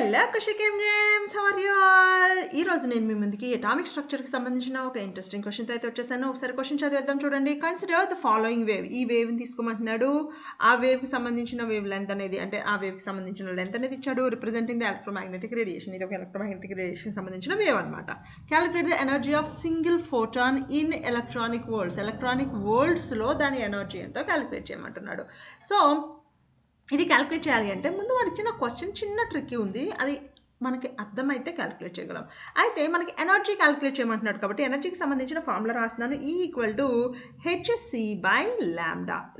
Hello కుషికేమ్ James, how are you all? ఈ రోజు నేను మీ ముందుకి అటామిక్ స్ట్రక్చర్ కి సంబంధించిన ఒక ఇంట్రెస్టింగ్ క్వశ్చన్ తో అయితే వచ్చేసాను. ఒకసారి క్వశ్చన్ చదివేద్దాం చూడండి. Consider the following wave. ఈ వేవ్ ని తీసుకోమంటున్నాడు. ఆ వేవ్ కి సంబంధించిన వేవ్ లెంత్ అనేది అంటే ఆ వేవ్ కి సంబంధించిన లెంత్ అనేది ఇచ్చాడు. Representing the electromagnetic radiation. ఇది ఒక ఎలక్ట్రోమాగ్నెటిక్ రేడియేషన్ సంబంధించిన వేవ్ అన్నమాట. Calculate the energy of single photon in electronic world's. Electronic world's లో దాని ఎనర్జీ ఎంతో క్యాలిక్యులేట్ చేయమంటున్నాడు. సో ఇది క్యాలిక్యులేట్ చేయాలి అంటే ముందు వాడు ఇచ్చిన క్వశ్చన్ చిన్న ట్రిక్కీ ఉంది. అది మనకి అర్థమైతే క్యాలిక్యులేట్ చేయగలం. అయితే మనకి ఎనర్జీ క్యాలిక్యులేట్ చేయమంటున్నాడు కాబట్టి ఎనర్జీకి సంబంధించిన ఫార్ములా రాస్తున్నాను. E = hc/λ.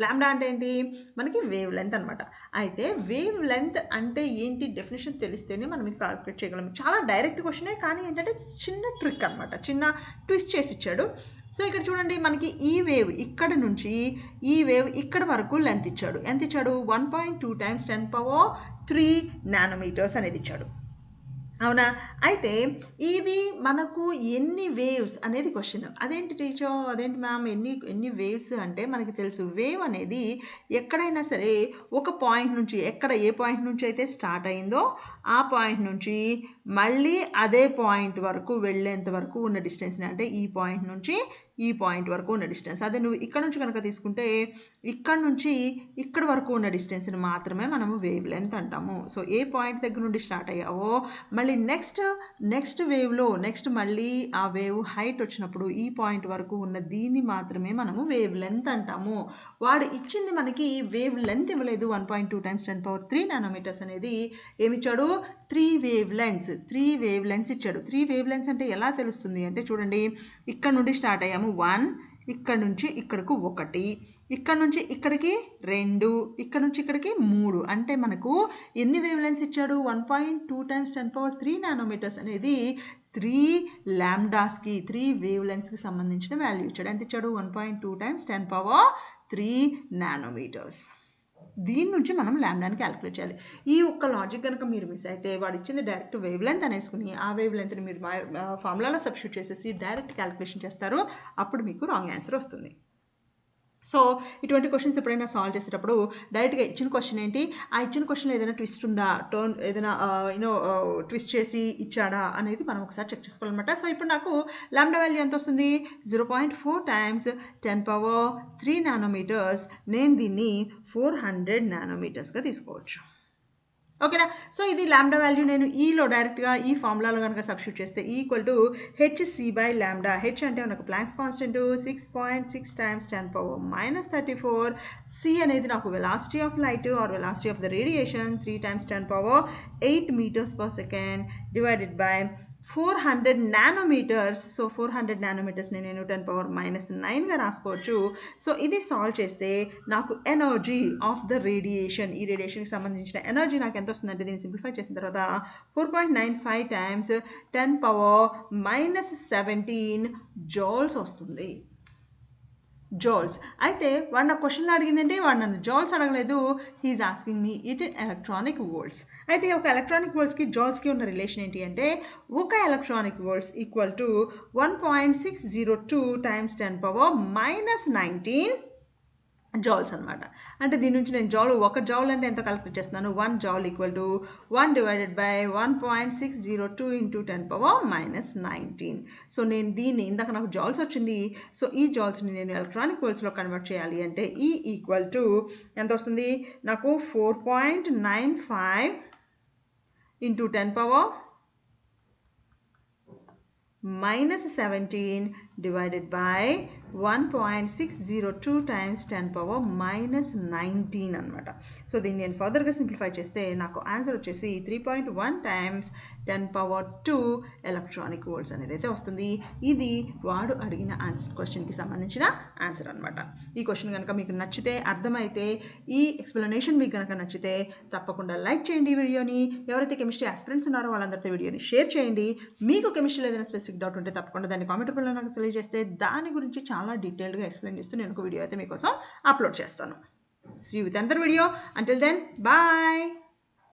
లాంబ్డా అంటే ఏంటి? మనకి వేవ్ లెంత్ అనమాట. అయితే వేవ్ లెంత్ అంటే ఏంటి డెఫినేషన్ తెలిస్తేనే మనం ఇది క్యాలిక్యులేట్ చేయగలం. చాలా డైరెక్ట్ క్వశ్చనే, కానీ ఏంటంటే చిన్న ట్రిక్ అనమాట, చిన్న ట్విస్ట్ చేసి ఇచ్చాడు. సో ఇక్కడ చూడండి, మనకి ఈ వేవ్ ఇక్కడ నుంచి ఈ వేవ్ ఇక్కడ వరకు లెంత్ ఇచ్చాడు. ఎంత ఇచ్చాడు? 1.2 × 10³ నానోమీటర్స్ అనేది ఇచ్చాడు. అవునా? అయితే ఇది మనకు ఎన్ని వేవ్స్ అనేది క్వశ్చన్. అదేంటి టీచర్, అదేంటి మ్యామ్, ఎన్ని వేవ్స్ అంటే మనకి తెలుసు. వేవ్ అనేది ఎక్కడైనా సరే ఒక పాయింట్ నుంచి, ఏ పాయింట్ నుంచి అయితే స్టార్ట్ అయిందో ఆ పాయింట్ నుంచి మళ్ళీ అదే పాయింట్ వరకు వెళ్ళేంత వరకు ఉన్న డిస్టెన్స్ని, అంటే ఈ పాయింట్ నుంచి ఈ పాయింట్ వరకు ఉన్న డిస్టెన్స్. అదే నువ్వు ఇక్కడ నుంచి కనుక తీసుకుంటే ఇక్కడ నుంచి ఇక్కడ వరకు ఉన్న డిస్టెన్స్ని మాత్రమే మనము వేవ్ లెంత్ అంటాము. సో ఏ పాయింట్ దగ్గర నుండి స్టార్ట్ అయ్యావో మళ్ళీ నెక్స్ట్ వేవ్లో మళ్ళీ ఆ వేవ్ హైట్ వచ్చినప్పుడు ఈ పాయింట్ వరకు ఉన్న దీన్ని మాత్రమే మనము వేవ్ లెంత్ అంటాము. వాడు ఇచ్చింది మనకి వేవ్ లెంత్ ఇవ్వలేదు. 1.2 × 10³ నానోమీటర్స్ అనేది ఏమిచ్చాడు? 3 వేవ్ లెంత్స్ ఇచ్చాడు. 3 వేవ్ లెంత్స్ అంటే ఎలా తెలుస్తుంది అంటే చూడండి, ఇక్కడ నుండి స్టార్ట్ అయ్యాము 1, ఇక్కడ నుంచి ఇక్కడకు 1, ఇక్కడ నుంచి ఇక్కడికి 2, ఇక్కడ నుంచి ఇక్కడికి 3. అంటే మనకు ఎన్ని వేవ్ లెంత్స్ ఇచ్చాడు? 1.2 × 10³ నానోమీటర్స్ అనేది 3 లాంబ్డాస్కి, 3 వేవ్ లెంత్స్కి సంబంధించిన వాల్యూ ఇచ్చాడు. ఎంత ఇచ్చాడు? 1.2 × 10³ నానోమీటర్స్. దీని నుంచి మనం లాంబ్డాని క్యాలిక్యులేట్ చేయాలి. ఈ ఒక్క లాజిక్ కనుక మీరు మిస్ అయితే వాడు ఇచ్చింది డైరెక్ట్ వేవ్ లెంత్ అనేసుకుని ఆ వేవ్ లెంత్ని మీరు ఫార్ములాలో సబ్స్టిట్యూట్ చేసేసి డైరెక్ట్ క్యాలిక్యులేషన్ చేస్తారు. అప్పుడు మీకు రాంగ్ ఆన్సర్ వస్తుంది. సో ఇటువంటి క్వశ్చన్స్ ఎప్పుడైనా సాల్వ్ చేసేటప్పుడు డైరెక్ట్గా ఇచ్చిన క్వశ్చన్ ఏంటి, ఆ ఇచ్చిన క్వశ్చన్లో ఏదైనా ట్విస్ట్ ఉందా, టర్న్ ఏదైనా ట్విస్ట్ చేసి ఇచ్చాడా అనేది మనం ఒకసారి చెక్ చేసుకోవాలన్నమాట. సో ఇప్పుడు నాకు లాంబ్డా వాల్యూ ఎంత వస్తుంది? 0.4 × 10³ నానోమీటర్స్. నేను దీన్ని 400 నానోమీటర్స్గా తీసుకోవచ్చు. ఓకేనా? సో ఇది లాంబ్డా వాల్యూ. నేను ఈలో డైరెక్ట్గా ఈ ఫార్ములాలో కనుక సబ్స్టిట్యూట్ చేస్తే E = hc/λ. హెచ్ అంటే మనకు ప్లాంక్స్ కాన్స్టెంట్ 6.6 × 10⁻34. సి అనేది నాకు velocity of light or velocity of the radiation 3 × 10⁸ m/s divided by 400 nanometres. So 400 నానోమీటర్స్ని నేను 10⁻⁹గా రాసుకోవచ్చు. సో ఇది సాల్వ్ చేస్తే నాకు ఎనర్జీ ఆఫ్ ద రేడియేషన్, ఈ రేడియేషన్కి సంబంధించిన ఎనర్జీ నాకు ఎంత వస్తుందంటే దీన్ని సింప్లిఫై చేసిన తర్వాత 4.95 × 10⁻17 జౌల్స్ వస్తుంది. జౌల్స్. అయితే వాడు నా క్వశ్చన్లో అడిగిందంటే వాడు నన్ను జౌల్స్ అడగలేదు. He's asking me it in electronic volts. అయితే ఒక ఎలక్ట్రానిక్ వోల్ట్స్కి జౌల్స్కి ఉన్న రిలేషన్ ఏంటి అంటే ఒక ఎలక్ట్రానిక్ వోల్ట్స్ = 1.602 × 10⁻19 జౌల్స్ అనమాట. అంటే దీని నుంచి నేను ఒక జౌల్ అంటే ఎంత క్యాలిక్యులేట్ చేస్తున్నాను? 1 జౌల్ = 1 డివైడెడ్ బై 1.602 × 10⁻19. సో నేను దీన్ని ఇందాక నాకు జౌల్స్ వచ్చింది. సో ఈ జౌల్స్ని నేను ఎలక్ట్రానిక్ వోల్ట్స్లో కన్వర్ట్ చేయాలి అంటే E = ఎంత వస్తుంది నాకు? 4.95 × 10⁻17 డివైడెడ్ బై 1.602 × 10⁻19 అనమాట. సో దీన్ని నేను ఫర్దర్గా సింప్లిఫై చేస్తే నాకు ఆన్సర్ వచ్చేసి 3.1 × 10⁻2 ఎలక్ట్రానిక్ వోల్ట్స్ అనేది అయితే వస్తుంది. ఇది వాడు అడిగిన క్వశ్చన్కి సంబంధించిన ఆన్సర్ అనమాట. ఈ క్వశ్చన్ కనుక మీకు నచ్చితే, అర్థమైతే, ఈ ఎక్స్ప్లెనేషన్ మీకు కనుక నచ్చితే తప్పకుండా లైక్ చేయండి ఈ వీడియోని. ఎవరైతే కెమిస్ట్రీ ఆస్పిరెంట్స్ ఉన్నారో వాళ్ళందరితో వీడియోని షేర్ చేయండి. మీకు కెమిస్ట్రీలో ఏదైనా స్పెసిఫిక్ డౌట్ ఉంటే తప్పకుండా దాన్ని కామెంట్ రూపంలో నాకు తెలియజేస్తే దాని గురించి చాలా డీటెయిల్డ్గా ఎక్స్ప్లెయిన్ చేస్తూ నేను ఒక వీడియో అయితే మీకోసం అప్లోడ్ చేస్తాను. See you with another video. Until then, bye.